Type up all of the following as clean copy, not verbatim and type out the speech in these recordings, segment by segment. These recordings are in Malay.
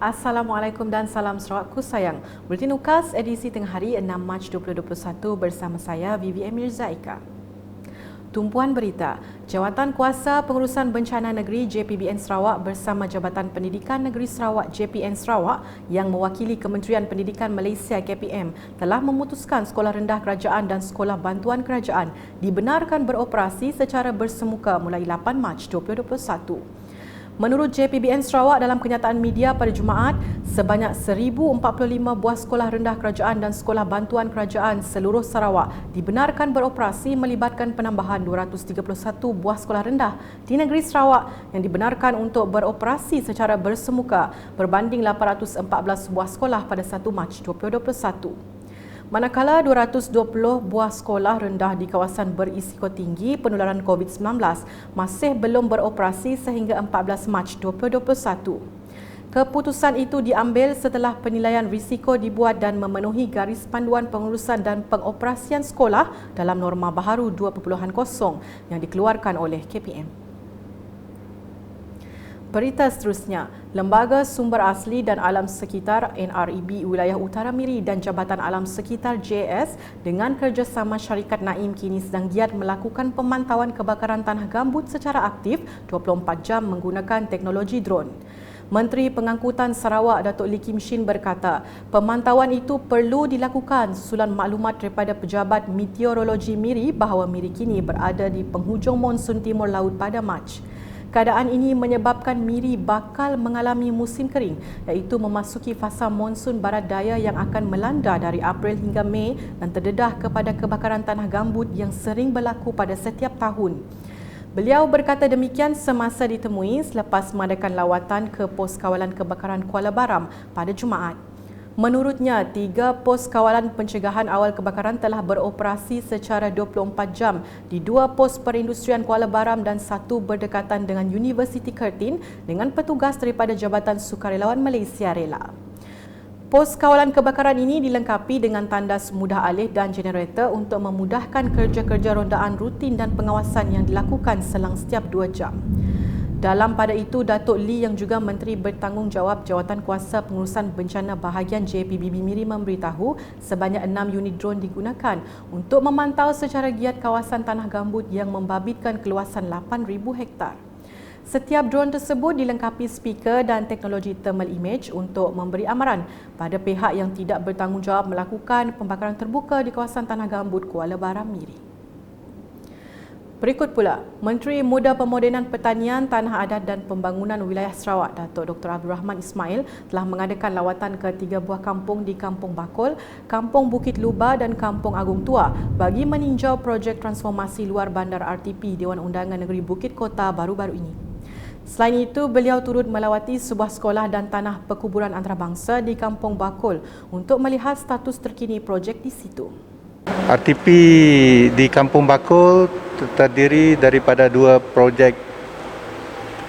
Assalamualaikum dan salam Sarawakku sayang. Buletin UKAS edisi tengah hari 6 Mac 2021 bersama saya Vivi Mirza Ika. Tumpuan berita, Jawatan Kuasa Pengurusan Bencana Negeri JPBN Sarawak bersama Jabatan Pendidikan Negeri Sarawak JPN Sarawak yang mewakili Kementerian Pendidikan Malaysia KPM telah memutuskan sekolah rendah kerajaan dan sekolah bantuan kerajaan dibenarkan beroperasi secara bersemuka mulai 8 Mac 2021. Menurut JPBN Sarawak dalam kenyataan media pada Jumaat, sebanyak 1,045 buah sekolah rendah kerajaan dan sekolah bantuan kerajaan seluruh Sarawak dibenarkan beroperasi melibatkan penambahan 231 buah sekolah rendah di negeri Sarawak yang dibenarkan untuk beroperasi secara bersemuka berbanding 814 buah sekolah pada 1 Mac 2021. Manakala 220 buah sekolah rendah di kawasan berisiko tinggi penularan COVID-19 masih belum beroperasi sehingga 14 Mac 2021. Keputusan itu diambil setelah penilaian risiko dibuat dan memenuhi garis panduan pengurusan dan pengoperasian sekolah dalam norma baharu 2.0 yang dikeluarkan oleh KPM. Berita seterusnya, Lembaga Sumber Asli dan Alam Sekitar NREB Wilayah Utara Miri dan Jabatan Alam Sekitar JS dengan kerjasama syarikat Naim kini sedang giat melakukan pemantauan kebakaran tanah gambut secara aktif 24 jam menggunakan teknologi drone. Menteri Pengangkutan Sarawak Datuk Lee Kim Shin berkata, pemantauan itu perlu dilakukan susulan maklumat daripada Pejabat Meteorologi Miri bahawa Miri kini berada di penghujung monsun timur laut pada Mac. Keadaan ini menyebabkan Miri bakal mengalami musim kering iaitu memasuki fasa monsun barat daya yang akan melanda dari April hingga Mei dan terdedah kepada kebakaran tanah gambut yang sering berlaku pada setiap tahun. Beliau berkata demikian semasa ditemui selepas mengadakan lawatan ke pos kawalan kebakaran Kuala Baram pada Jumaat. Menurutnya, 3 pos kawalan pencegahan awal kebakaran telah beroperasi secara 24 jam di 2 pos perindustrian Kuala Baram dan 1 berdekatan dengan Universiti Kertin dengan petugas daripada Jabatan Sukarelawan Malaysia Rela. Pos kawalan kebakaran ini dilengkapi dengan tandas mudah alih dan generator untuk memudahkan kerja-kerja rondaan rutin dan pengawasan yang dilakukan selang setiap 2 jam. Dalam pada itu, Datuk Lee yang juga Menteri Bertanggungjawab Jawatan Kuasa Pengurusan Bencana Bahagian JPBB Miri memberitahu sebanyak 6 unit drone digunakan untuk memantau secara giat kawasan tanah gambut yang membabitkan keluasan 8,000 hektar. Setiap drone tersebut dilengkapi speaker dan teknologi thermal image untuk memberi amaran pada pihak yang tidak bertanggungjawab melakukan pembakaran terbuka di kawasan tanah gambut Kuala Baram Miri. Berikut pula, Menteri Muda Pemodenan Pertanian, Tanah Adat dan Pembangunan Wilayah Sarawak, Datuk Dr. Abdul Rahman Ismail telah mengadakan lawatan ke 3 buah kampung di Kampung Bakul, Kampung Bukit Luba dan Kampung Agung Tua bagi meninjau projek transformasi luar bandar RTP Dewan Undangan Negeri Bukit Kota baru-baru ini. Selain itu, beliau turut melawati sebuah sekolah dan tanah perkuburan antarabangsa di Kampung Bakul untuk melihat status terkini projek di situ. RTP di Kampung Bakul terdiri daripada 2 projek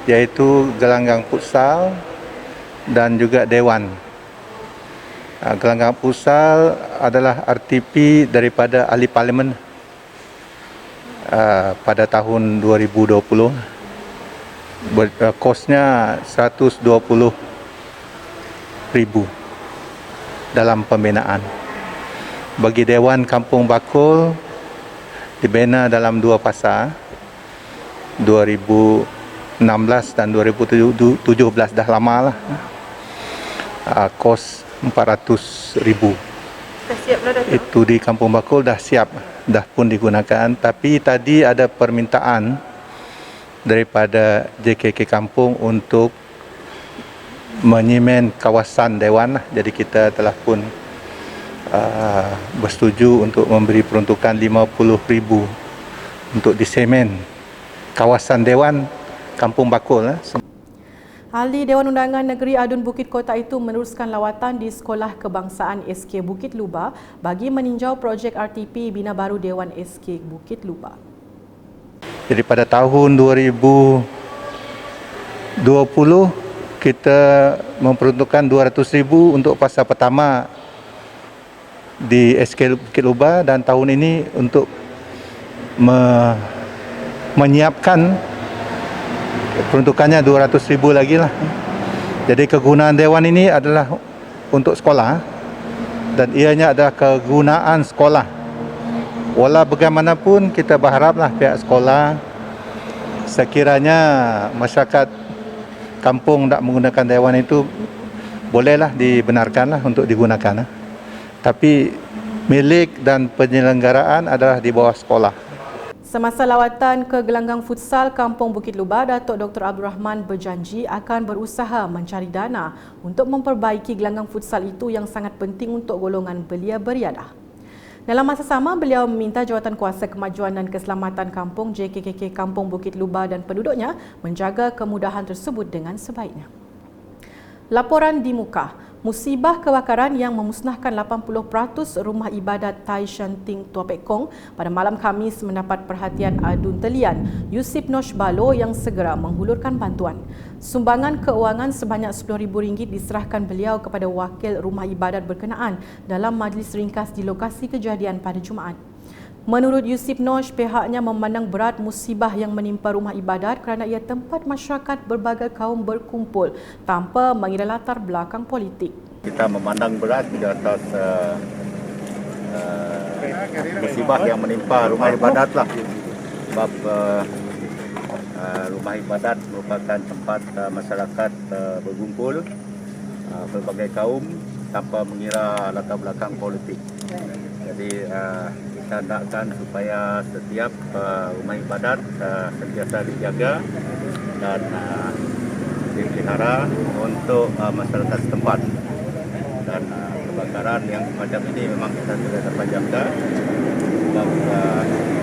iaitu Gelanggang Futsal dan juga Dewan. Gelanggang Futsal adalah RTP daripada Ahli Parlimen pada tahun 2020. Kosnya 120,000 dalam pembinaan. Bagi Dewan Kampung Bakul dibina dalam 2 fasa 2016 dan 2017 dah lama lah. Kos 400,000. Itu di Kampung Bakul dah siap, dah pun digunakan. Tapi tadi ada permintaan daripada JKK Kampung untuk menyemen kawasan Dewan lah. Jadi kita telah pun bersetuju untuk memberi peruntukan 50,000 untuk disemen kawasan Dewan Kampung Bakul. Ahli Dewan Undangan Negeri Adun Bukit Kota itu meneruskan lawatan di Sekolah Kebangsaan SK Bukit Luba bagi meninjau projek RTP Bina Baru Dewan SK Bukit Luba. Jadi pada tahun 2020 kita memperuntukkan 200,000 untuk fasa pertama di SK Bukit Luba dan tahun ini untuk menyiapkan peruntukannya 200,000 lagi lah Jadi kegunaan Dewan ini adalah untuk sekolah dan ianya adalah kegunaan sekolah. Walau bagaimanapun kita berharaplah pihak sekolah sekiranya masyarakat kampung nak menggunakan Dewan itu bolehlah dibenarkanlah untuk digunakan. Tapi milik dan penyelenggaraan adalah di bawah sekolah. Semasa lawatan ke gelanggang futsal Kampung Bukit Lubah, Datuk Dr. Abdul Rahman berjanji akan berusaha mencari dana untuk memperbaiki gelanggang futsal itu yang sangat penting untuk golongan belia beriadah. Dalam masa sama, beliau meminta Jawatan Kuasa Kemajuan dan Keselamatan Kampung JKKK Kampung Bukit Lubah dan penduduknya menjaga kemudahan tersebut dengan sebaiknya. Laporan di muka. Musibah kebakaran yang memusnahkan 80% rumah ibadat Tai Shan Ting Tua Pek Kong pada malam Khamis mendapat perhatian adun talian Yusip Nosh Balo yang segera menghulurkan bantuan. Sumbangan keuangan sebanyak RM10,000 diserahkan beliau kepada wakil rumah ibadat berkenaan dalam majlis ringkas di lokasi kejadian pada Jumaat. Menurut Yusip Nosh, pihaknya memandang berat musibah yang menimpa rumah ibadat kerana ia tempat masyarakat berbagai kaum berkumpul tanpa mengira latar belakang politik. Kita memandang berat di atas musibah yang menimpa rumah ibadat lah. Sebab rumah ibadat merupakan tempat masyarakat berkumpul berbagai kaum tanpa mengira latar belakang politik. Jadi kita hendakkan supaya setiap rumah ibadat sentiasa dijaga dan dipelihara untuk masyarakat setempat. Dan kebakaran yang macam ini memang kita tidak dapat jangka sebab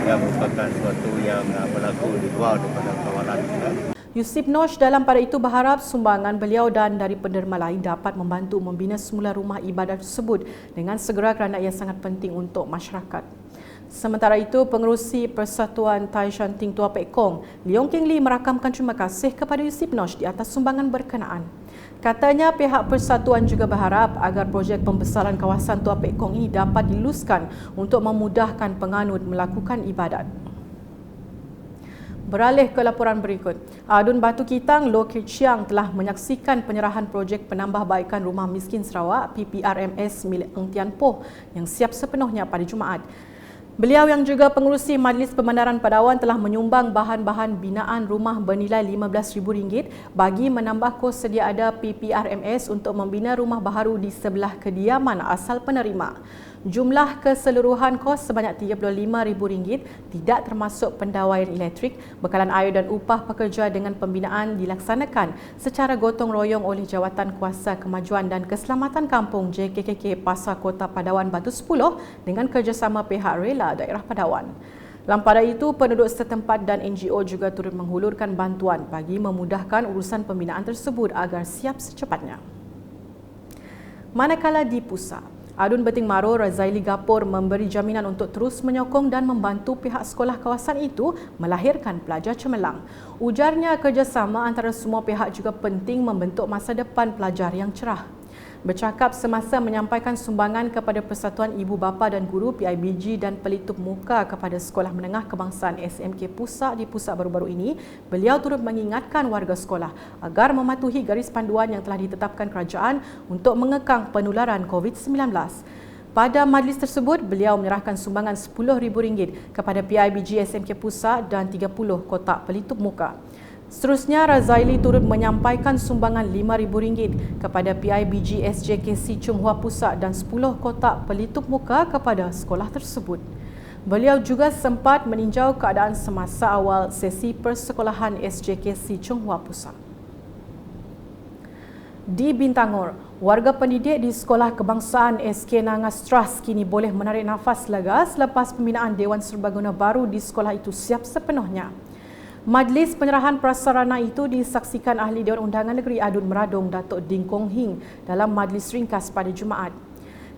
ia merupakan sesuatu yang berlaku di luar daripada kawalan kita. Yusip Nosh dalam pada itu berharap sumbangan beliau dan dari penderma lain dapat membantu membina semula rumah ibadat tersebut dengan segera kerana ia sangat penting untuk masyarakat. Sementara itu, pengerusi Persatuan Tai Shan Ting Tua Pek Kong, Leong Keng Lee merakamkan terima kasih kepada Yusip Nosh di atas sumbangan berkenaan. Katanya pihak persatuan juga berharap agar projek pembesaran kawasan Tua Pek Kong ini dapat diluluskan untuk memudahkan penganut melakukan ibadat. Beralih ke laporan berikut. Adun Batu Kitang Loh Kit Chiang telah menyaksikan penyerahan projek penambahbaikan Rumah Miskin Sarawak PPRMS milik Eng Tian Poh yang siap sepenuhnya pada Jumaat. Beliau yang juga pengerusi Majlis Pembandaran Padawan telah menyumbang bahan-bahan binaan rumah bernilai RM15,000 bagi menambah kos sedia ada PPRMS untuk membina rumah baharu di sebelah kediaman asal penerima. Jumlah keseluruhan kos sebanyak RM35,000 tidak termasuk pendawaian elektrik, bekalan air dan upah pekerja dengan pembinaan dilaksanakan secara gotong royong oleh Jawatan Kuasa Kemajuan dan Keselamatan Kampung JKKK Pasar Kota Padawan Batu 10 dengan kerjasama pihak rela daerah Padawan. Dalam pada itu, penduduk setempat dan NGO juga turut menghulurkan bantuan bagi memudahkan urusan pembinaan tersebut agar siap secepatnya. Manakala di pusat, Adun Beting Maro Razaili Gapur memberi jaminan untuk terus menyokong dan membantu pihak sekolah kawasan itu melahirkan pelajar cemerlang. Ujarnya kerjasama antara semua pihak juga penting membentuk masa depan pelajar yang cerah. Bercakap semasa menyampaikan sumbangan kepada Persatuan Ibu Bapa dan Guru PIBG dan pelitup muka kepada Sekolah Menengah Kebangsaan SMK Pusat di Pusat baru-baru ini, beliau turut mengingatkan warga sekolah agar mematuhi garis panduan yang telah ditetapkan kerajaan untuk mengekang penularan COVID-19. Pada majlis tersebut, beliau menyerahkan sumbangan RM10,000 kepada PIBG SMK Pusat dan 30 kotak pelitup muka. Seterusnya, Razaili turut menyampaikan sumbangan RM5,000 kepada PIBG SJKC Chung Hua Pusat dan 10 kotak pelitup muka kepada sekolah tersebut. Beliau juga sempat meninjau keadaan semasa awal sesi persekolahan SJKC Chung Hua Pusat. Di Bintangor, warga pendidik di Sekolah Kebangsaan SK Nangas Trust kini boleh menarik nafas lega selepas pembinaan Dewan Serbaguna baru di sekolah itu siap sepenuhnya. Majlis penyerahan prasarana itu disaksikan Ahli Dewan Undangan Negeri Adun Meradong Datuk Ding Kong Hing dalam majlis ringkas pada Jumaat.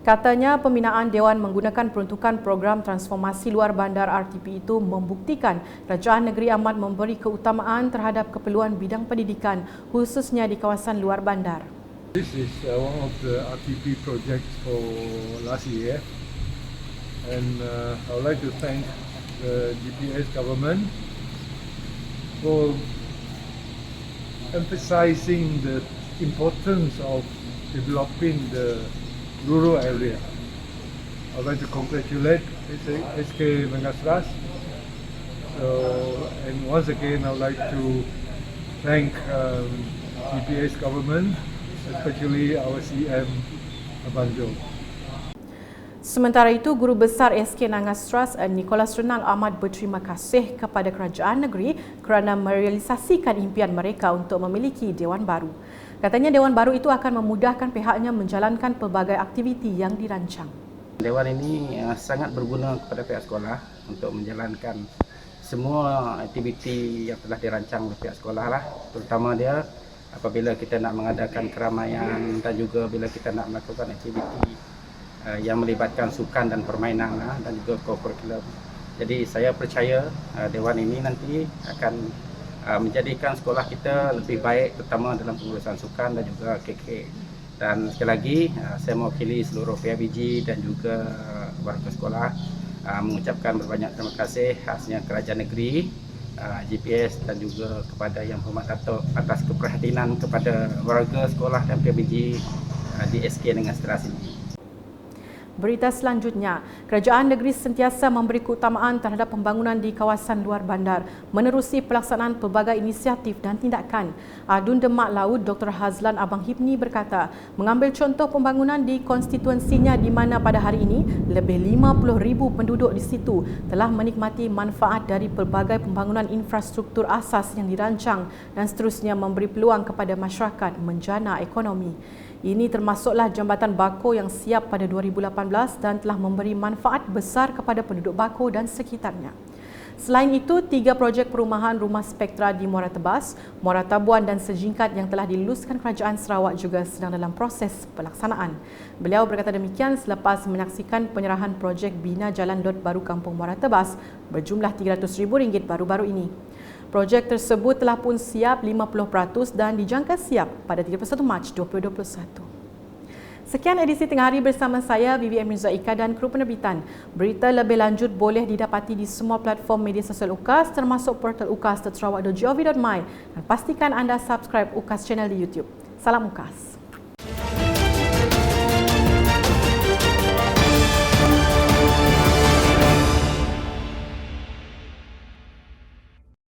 Katanya pembinaan Dewan menggunakan peruntukan program transformasi luar bandar RTP itu membuktikan Kerajaan Negeri amat memberi keutamaan terhadap keperluan bidang pendidikan khususnya di kawasan luar bandar. This is one of the RTP projects for last year, and I would like to thank the GPS government for emphasizing the importance of developing the rural area. I'd like to congratulate SK Mengasras. So, and once again, I'd like to thank DPS government, especially our CM Abang Jo. Sementara itu, Guru Besar SK Nangas Trust Nicholas Renal amat berterima kasih kepada kerajaan negeri kerana merealisasikan impian mereka untuk memiliki Dewan Baru. Katanya Dewan Baru itu akan memudahkan pihaknya menjalankan pelbagai aktiviti yang dirancang. Dewan ini sangat berguna kepada pihak sekolah untuk menjalankan semua aktiviti yang telah dirancang oleh pihak sekolah lah. Terutama dia apabila kita nak mengadakan keramaian dan juga bila kita nak melakukan aktiviti yang melibatkan sukan dan permainan dan juga co-curriculum. Jadi saya percaya Dewan ini nanti akan menjadikan sekolah kita lebih baik, terutama dalam pengurusan sukan dan juga KK. Dan sekali lagi saya mewakili seluruh PIBG dan juga warga sekolah mengucapkan berbanyak terima kasih khasnya kerajaan negeri, GPS dan juga kepada Yang Berhormat Datuk atas keprihatinan kepada warga sekolah dan PIBG di SK Nangas Trust ini. Berita selanjutnya, kerajaan negeri sentiasa memberi keutamaan terhadap pembangunan di kawasan luar bandar menerusi pelaksanaan pelbagai inisiatif dan tindakan. Adun Demak Laut Dr. Hazlan Abang Hibni berkata, mengambil contoh pembangunan di konstituensinya di mana pada hari ini lebih 50,000 penduduk di situ telah menikmati manfaat dari pelbagai pembangunan infrastruktur asas yang dirancang dan seterusnya memberi peluang kepada masyarakat menjana ekonomi. Ini termasuklah Jambatan Bako yang siap pada 2018 dan telah memberi manfaat besar kepada penduduk Bako dan sekitarnya. Selain itu, 3 projek perumahan rumah spektra di Muara Tebas, Muara Tabuan dan Sejingkat yang telah diluluskan Kerajaan Sarawak juga sedang dalam proses pelaksanaan. Beliau berkata demikian selepas menyaksikan penyerahan projek Bina Jalan Dot Baru Kampung Muara Tebas berjumlah RM300,000 baru-baru ini. Projek tersebut telah pun siap 50% dan dijangka siap pada 31 Mac 2021. Sekian edisi Tengah Hari bersama saya, BBM Rizaika dan kru penerbitan. Berita lebih lanjut boleh didapati di semua platform media sosial UKAS termasuk portal ukas.sarawak.gov.my dan pastikan anda subscribe UKAS channel di YouTube. Salam UKAS.